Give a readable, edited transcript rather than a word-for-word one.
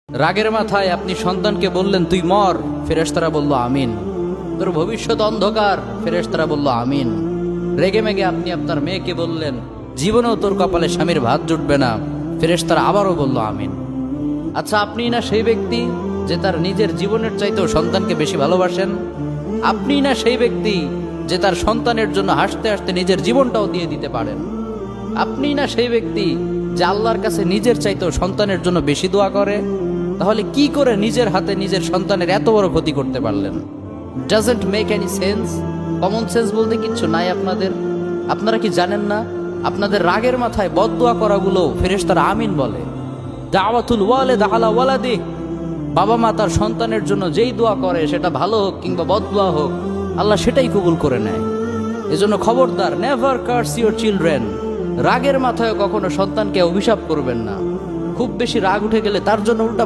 রাগের মাথায় আপনি সন্তানকে বললেন তুই মর, ফেরেশতারা বলল আমিন। তোর ভবিষ্যৎ অন্ধকার, ফেরেশতারা বলল আমিন। রেগে মেগে আপনি আপনার মেয়েকে বললেন জীবনেও তোর কপালে স্বামীর ভাত জুটবে না, ফেরেশতারা আবারও বলল আমিন। আচ্ছা, আপনি না সেই ব্যক্তি যে তার নিজের জীবনের চাইতেও সন্তানকে বেশি ভালোবাসেন? আপনি না সেই ব্যক্তি যে তার সন্তানের জন্য হাসতে হাসতে নিজের জীবনটাও দিয়ে দিতে পারেন? আপনি না সেই ব্যক্তি যে আল্লাহর কাছে নিজের চাইতেও সন্তানের জন্য বেশি দোয়া করে? তাহলে কি করে নিজের হাতে নিজের সন্তানের এত বড় ক্ষতি করতে পারলেন? Doesn't make any sense. Common sense বলতে কিচ্ছু নাই আপনাদের? আপনারা কি জানেন না আপনাদের রাগের মাথায় বদদোয়া করাগুলো ফেরেশতারা আমিন বলে? দাওয়াতুল ওয়ালিদ আলা ওয়ালাদি, বাবা মা তার সন্তানের জন্য যেই দোয়া করে সেটা ভালো হোক কিংবা বদদোয়া হোক, আল্লাহ সেটাই কবুল করে নেয়। এজন্য খবরদার, নেভার কার্স ইউর চিলড্রেন। রাগের মাথায় কখনো সন্তানকে অভিশাপ করবেন না। খুব বেশি রাগ উঠে গেলে তার জন্য উল্টা